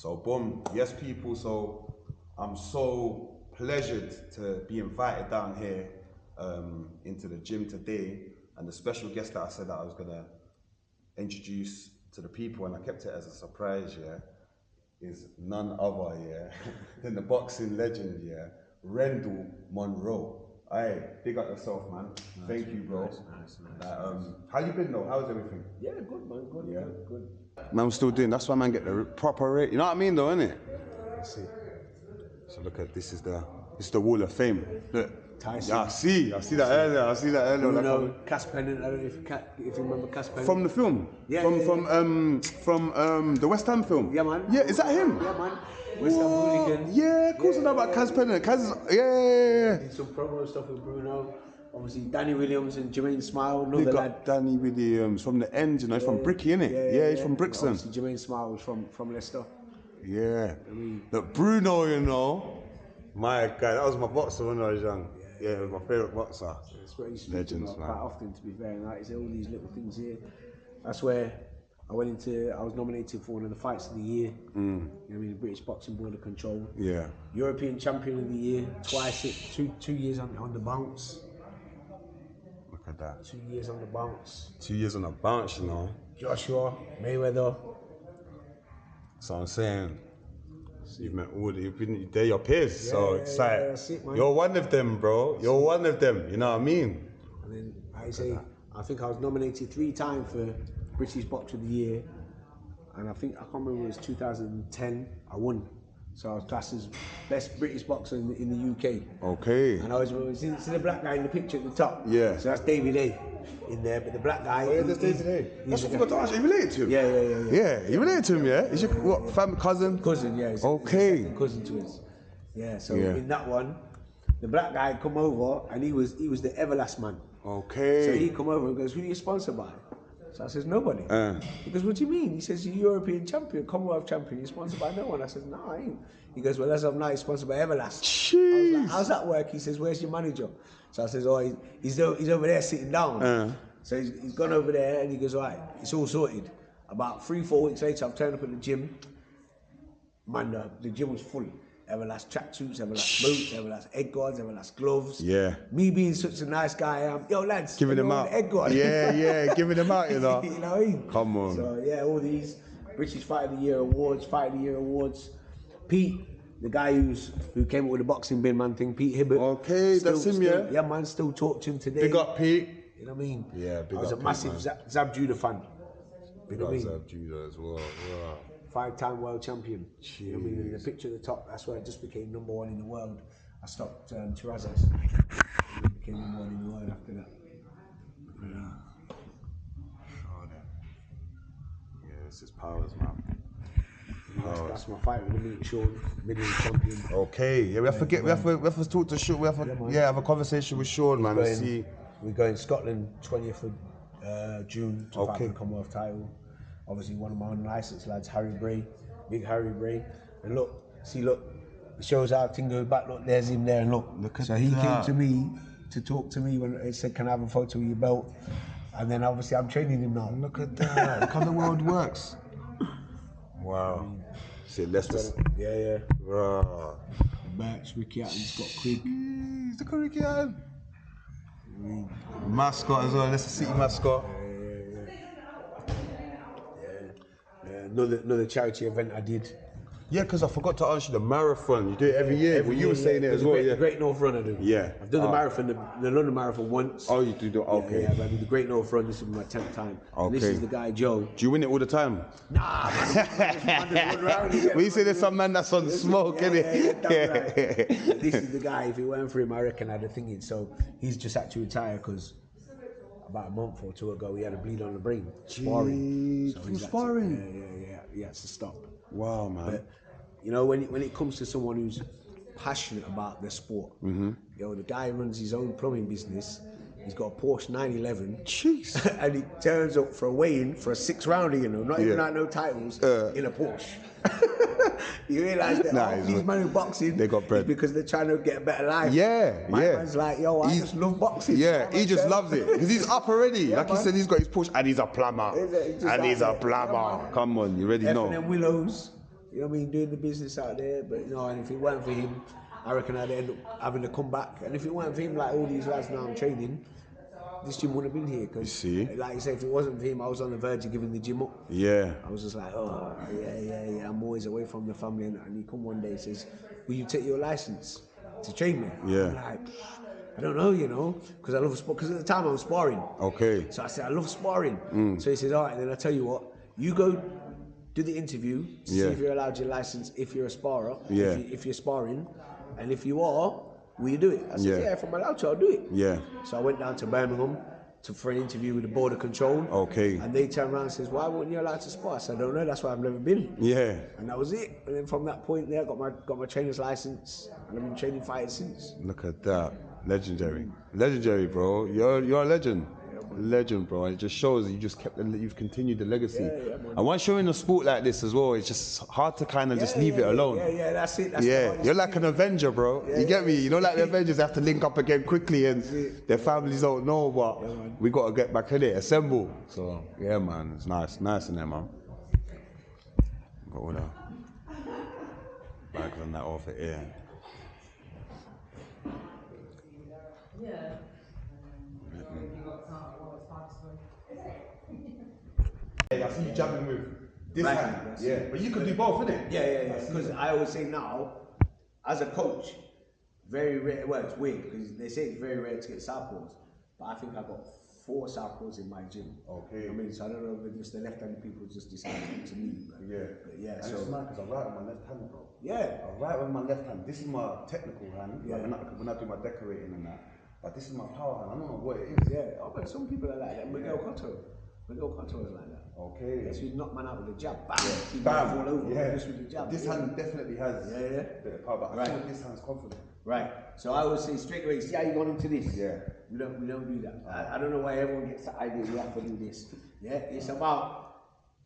So boom, yes people, so I'm so pleasured to be invited down here into the gym today, and the special guest that I said that I was gonna introduce to the people, and I kept it as a surprise, yeah, is none other, yeah, than the boxing legend, yeah, Rendall Munroe. Aye, big up yourself, man. Nice. Thank you, bro. Nice. How you been though? How's everything? Yeah, good, man. Good, yeah. Good. Man, I'm still doing. That's why man get the proper rate. You know what I mean, though, innit? Let's see. So look at this is the Wall of Fame. Look, Tyson. Yeah, I see that earlier. Bruno, Cass Pennant. I don't know if you remember Cass Pennant. From the film. Yeah. From the West Ham film. Yeah, man. Yeah, is that him? Yeah, man. West Ham hooligan. Yeah, of course I know about Cass Pennant. Cass is, yeah. Did some promo stuff with Bruno. Obviously, Danny Williams and Jermaine Smile. They got Danny Williams from the end, you know, he's from Bricky, innit? Yeah, he's from Brixton. Obviously, Jermaine Smile was from Leicester. Yeah. Look, Bruno, you know, my guy, that was my boxer when I was young. Yeah, it was my favourite boxer. That's what I used to Legends, man. Quite often, to be fair. And like I say, all these little things here. That's where I was nominated for one of the fights of the year. You know what I mean? The British Boxing Board of Control. Yeah. European Champion of the Year, twice, 2 years on the bounce. Look at that. 2 years on the bounce. 2 years on the bounce, you know. Joshua, Mayweather. So I'm saying, you've met all they're your peers. Yeah, so it's like, you're one of them, bro. You're one of them, you know what I mean? And then I think I was nominated 3 times for British Boxer of the Year. And I can't remember, it was 2010, I won. So I was classed as best British boxer in the UK. Okay. And I was see the black guy in the picture at the top? Yeah. So that's David A. in there, but the black guy. Oh, yeah, that's David A. That's what I forgot to ask you. You related to him? Yeah. Yeah, you related to him, yeah? Is your what, family cousin? Cousin, yeah. Okay. Cousin to us. Yeah, so in that one, the black guy come over and he was the Everlast man. Okay. So he come over and goes, "Who are you sponsored by?" So I says, "Nobody." He goes, "What do you mean?" He says, "You're European champion, Commonwealth champion, you're sponsored by no one." I said, "No, I ain't." He goes, "Well, as of now, he's sponsored by Everlast." Jeez. I was like, "How's that work?" He says, "Where's your manager?" So I says, "Oh, he's over there sitting down." So he's gone over there and he goes, "Right, it's all sorted." About 3-4 weeks later, I've turned up at the gym. Man, the gym was full. Everlast tracksuits, Everlast boots, Everlast egg guards, Everlast gloves. Yeah. Me being such a nice guy, yo lads, giving them out. Egg guard. Yeah, giving them out, you know. You know what I mean? Come on. So yeah, all these British Fight of the Year awards, Fight of the Year awards. Pete, the guy who came up with the boxing bin man thing, Pete Hibbert. Okay, that's him, yeah. Yeah, man, still talk to him today. Big up Pete. You know what I mean? Yeah, big up. I was a massive Zab Judah fan. Big up Zab Judah as well. Wow. 5-time world champion. You know what I mean? And the picture at the top, that's where I just became #1 in the world. I stopped Terrazas. And became #1 in the world after that. Yeah, this is powers, man. That's my fight with me, Sean, middleweight champion. Okay, yeah, we have to talk to Sean. We have to, have a conversation with Sean, man. We're going Scotland 20th of June to fight for the Commonwealth title. Obviously, one of my unlicensed lads, Harry Bray, big Harry Bray. And look, it shows how thing goes back. Look, there's him there, and look at so he came to me to talk to me when he said, "Can I have a photo with your belt?" And then obviously I'm training him now. Look at that. Look how the world works. Wow. See, Leicester. Yeah. Wow. Birch, Ricky Hatton, Scott Quigg. Look at Ricky Hatton. Mascot as well, Leicester City mascot. Another charity event I did. Yeah, because I forgot to ask you the marathon. You do it every year. You were saying it as well. The Great North Run I do. Yeah. I've done the marathon, the London Marathon once. Oh, you do? Okay. Yeah, but I do the Great North Run. This is my 10th time. Okay. And this is the guy Joe. Do you win it all the time? Nah. When you say there's some man that's on smoke, innit? Yeah. This is the guy. If it weren't for him, I reckon I'd have thinking. So he's just had to retire because about a month or 2 ago he had a bleed on the brain. Sparring. From sparring? Yeah. He had to stop. Wow, man. But, you know, when it comes to someone who's passionate about their sport, you know, the guy runs his own plumbing business. He's got a Porsche 911. Jeez. And he turns up for a weigh-in for a 6-rounder, you know, not even like no titles, in a Porsche. You realise that these men who boxing, they got bread because they're trying to get a better life. My man's like, yo, I just love boxing. Yeah, he just loves it because he's up already. Like he said, he's got his Porsche and he's a plumber. Come on, you already know. Willows. you know what I mean, doing the business out there. But you know, and if it weren't for him, I reckon I'd end up having to come back. And if it weren't for him, like all these lads now I'm training, this gym wouldn't have been here. Cause like you say, if it wasn't for him, I was on the verge of giving the gym up. Yeah. I was just like, oh, yeah. I'm always away from the family. And he come one day and says, will you take your license to train me? Yeah. I'm like, I don't know, you know, because I love sport. Because at the time I was sparring. Okay. So I said, I love sparring. So he says, all right, then I tell you what, you go do the interview to see if you're allowed your license, if you're a sparrer, if you're sparring, and if you are, will you do it? I said, yeah, if I'm allowed to, I'll do it. Yeah. So I went down to Birmingham for an interview with the Border Control. Okay. And they turned around and says, why weren't you allowed to spar? I said, I don't know, that's why I've never been. Yeah. And that was it. And then from that point there, I got my trainer's license, and I've been training fighters since. Look at that. Legendary. Legendary, bro. You're a legend. Legend, bro. It just shows that you've continued the legacy. And once you're in a sport like this as well, it's just hard to kind of just leave it alone. Yeah, that's it. You're like an Avenger, bro. You get me? You know, like the Avengers have to link up again quickly and their families don't know, but we got to get back in it, assemble. So, yeah, man, it's nice in there, man. Got all the bags and that off it, yeah. I see you jabbing with this hand. Yeah, but you could do both, innit? Yeah. Because I always say now, as a coach, very rare. Well, it's weird because they say it's very rare to get southpaws, but I think I got 4 southpaws in my gym. Okay. I mean, so I don't know if just the left-handed people just decided to me. But yeah. And it's mad because I write with my left hand, bro. Yeah. I write with my left hand. This is my technical hand. Yeah. Like when I do my decorating and that. But this is my power hand. I don't know what it is. Yeah. Oh, but some people are like that. Miguel Cotto is like that. Okay. Yes, you knock man out with a jab. Bam. Yeah. Bam. Fall over. Yeah. Just with the jab. This hand definitely has a bit of power, but I feel this hand's confident. Right. So I always say straight away, see how you got into this? Yeah. We don't do that. I don't know why everyone gets the idea we have to do this. Yeah. It's about,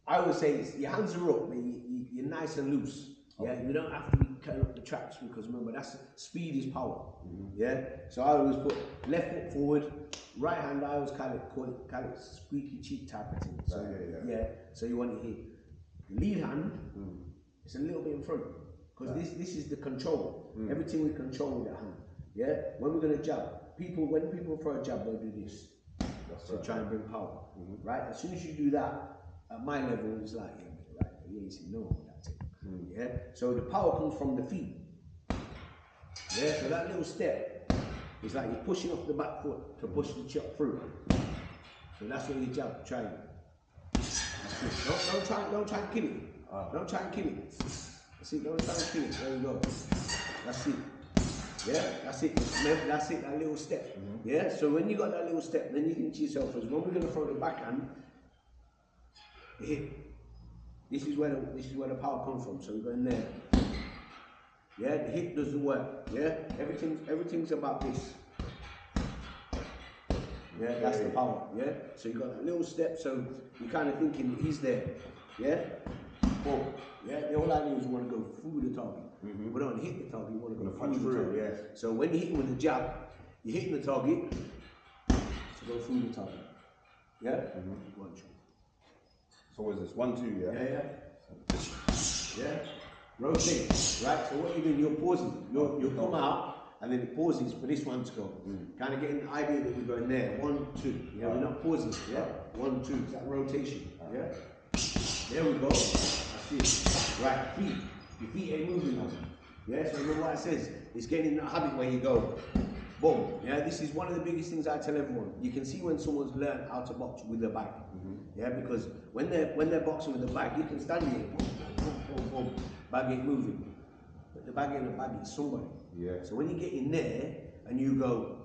I always say your hands are up, but you're nice and loose. Yeah. You don't have to be cutting up the traps because remember speed is power. Yeah. So I always put left foot forward, right hand. I always call it squeaky cheek type of thing. So So you want to hit lead hand. It's a little bit in front because this is the control. Everything we control with the hand. Yeah. When we're gonna jab, when people throw a jab, they'll do this. So try and bring power. Right. As soon as you do that, at my level, it's like you say no. That's it. Yeah. So the power comes from the feet. Yeah. So that little step is like you're pushing off the back foot to push the chop through. So that's what you jab. Try it. Don't try and kill it. Don't try and kill it. See, don't try and kill it. There you go. That's it. Yeah, that's it. That's it. That little step. Yeah. So when you got that little step, then you think to yourself, as when we're gonna throw the backhand, hit. This is where the power comes from. So we go in there. Yeah, the hip does the work. Yeah, everything's about this. Yeah, that's the power. Yeah, so you got that little step. So you're kind of thinking he's there. Yeah, boom. Yeah, the whole idea is you want to go through the target. We don't want to hit the target. You want to go through the target. Yeah. So when you're hitting with the jab, you're hitting the target to go through the target. Yeah. 1, 2. So what is this? 1, 2, yeah? Yeah. Rotate. Right. So what you're doing, you're pausing. You'll come out and then it pauses for this one to go. Kind of getting the idea that we're going there. 1, 2. Yeah. We're not pausing. Yeah. 1, 2. It's that rotation. Yeah. There we go. That's it. Right. Feet. Your feet ain't moving now. Yeah. So remember what it says. It's getting in that habit where you go. Boom. Yeah, this is one of the biggest things I tell everyone. You can see when someone's learned how to box with the bag. Yeah, because when they're boxing with the bag, you can stand here, boom, boom, boom, boom, bag ain't moving. But the bag ain't a bag, it's somebody. Yeah. So when you get in there and you go,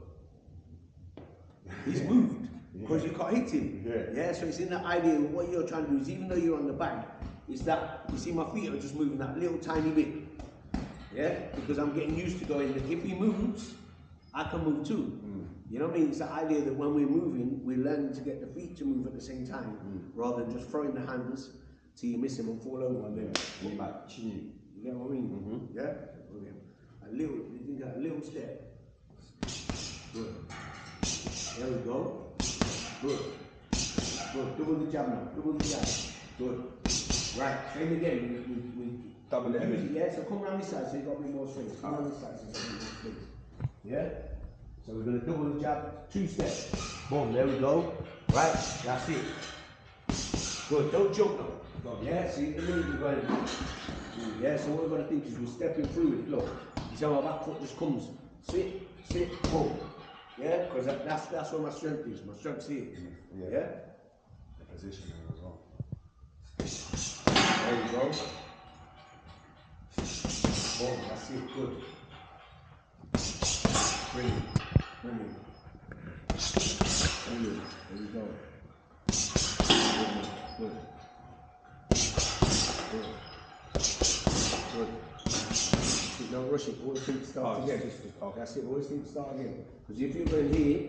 he's moved because you can't hit him. Yeah. So it's in that idea of what you're trying to do is even though you're on the bag, is that you see my feet are just moving that little tiny bit. Yeah, because I'm getting used to going. If he moves, I can move too. You know what I mean? It's the idea that when we're moving, we're learning to get the feet to move at the same time, rather than just throwing the hands till you miss him and fall over and then you like chin. You get what I mean? Yeah? You think a little step. Good. There we go. Good. Good. Double the jab now. Double the jab. Good. Right, same again. We Double it in. yeah, so come around this side so you got a bit more space. Come around this side so you got a bit more space. Yeah? So we're going to double the jab, 2 steps. Boom, there we go. Right, that's it. Good, don't jump now. Yeah, so you immediately going. Yeah, so what we're going to think is we're stepping through it. Look, you see how my back foot just comes. Sit, boom. Yeah, because that's where my strength is. My strength's here. Yeah? The position as well. There you go. Boom, that's it, good. Brilliant. There you go. Good. Don't rush it, always think to start again. Okay, that's it, always think to start again. Because if you're going here,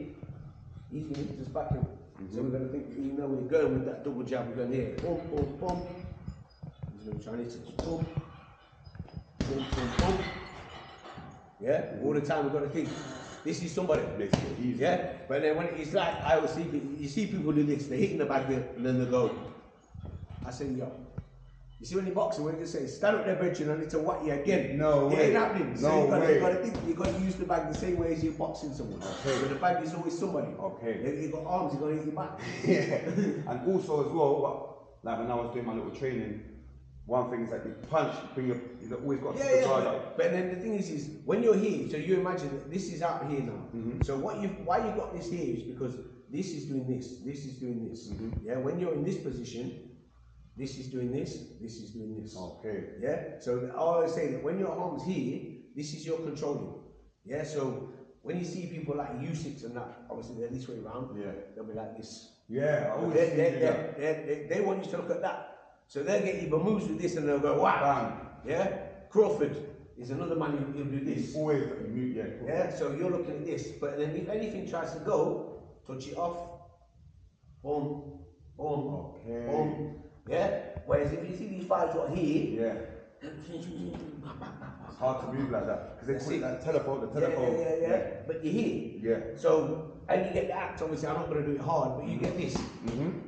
he's going to just back him. So we're going to think, you know, we're going with that double jab, we're going here. Boom. He's going to try and hit it. Boom. Yeah, all the time we've got to think, this is somebody. Makes it easy. Yeah, but then when it's like, I always see people, you see people do this, they're hitting the bag there, and then they go. I say, yo. You see when you're boxing, when you say, stand up there, brethren, I need to whack you again. No way. It ain't happening. So No way. you got to think, you got to use the bag the same way as you're boxing someone. Okay. So the bag is always somebody. Okay. You got arms, you're going to hit your back. Yeah. And also as well, like when I was doing my little training, one thing is that you punch, you've always got to put the guard up. But then the thing is when you're here, so you imagine that this is out here now. So why you got this here is because this is doing this is doing this. Yeah, when you're in this position, this is doing this is doing this. Okay. Yeah, so I always say that when your arm's here, this is your controlling. Yeah, so when you see people like U6 and that, obviously they're this way around, they'll be like this. Yeah, I always they want you to look at that. So they'll get you moves with this and they'll go, wow. Yeah? Crawford is another man who'll do this. He's always, yeah, so you're looking at this. But then if anything tries to go, touch it off. Boom. Boom. Yeah? Whereas if you see these fighters right here, it's hard to move like that. Because they call it like telephone, the telephone. Yeah. But you're here. Yeah. So, and you get the act, obviously I'm not going to do it hard, but you get this.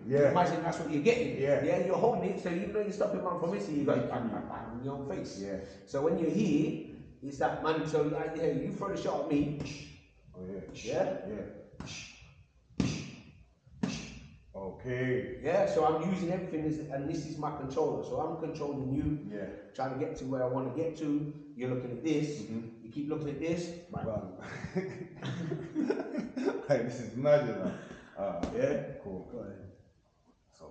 Yeah. Imagine that's what you're getting. Yeah. You're holding it, so even though you're stopping man from missing, you go bang in your own face. Yeah. So when you're here, it's that man, so like, you throw the shot at me. Oh yeah. Yeah? Okay. Yeah, so I'm using everything and this is my controller. So I'm controlling you, trying to get to where I want to get to. You're looking at this, you keep looking at this. Hey, this is mad, you know. Yeah? Cool. Go ahead. So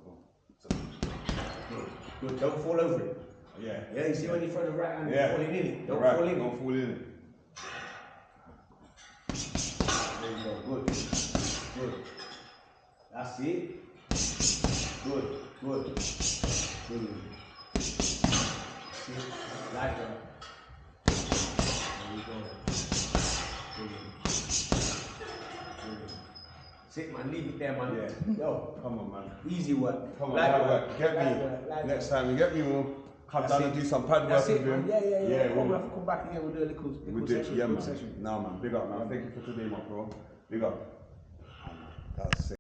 Good. Don't fall over it. Yeah. You see when you throw the right hand, you're falling in it. Don't fall in it. Don't fall in it. There you go. Good. That's it. Good. Brilliant. See? Like that. There you go. Brilliant. Sit, man. Leave it there, man. Yeah. Yo. Come on, man. Easy work. Come on, like work. Get me. Next time you get me, we'll come down and do some pad work with him. Yeah. We'll have to come back again. We'll do a little session. Yeah, man. Nah, man. Big up, man. Thank you for today, my bro. Big up. That's sick.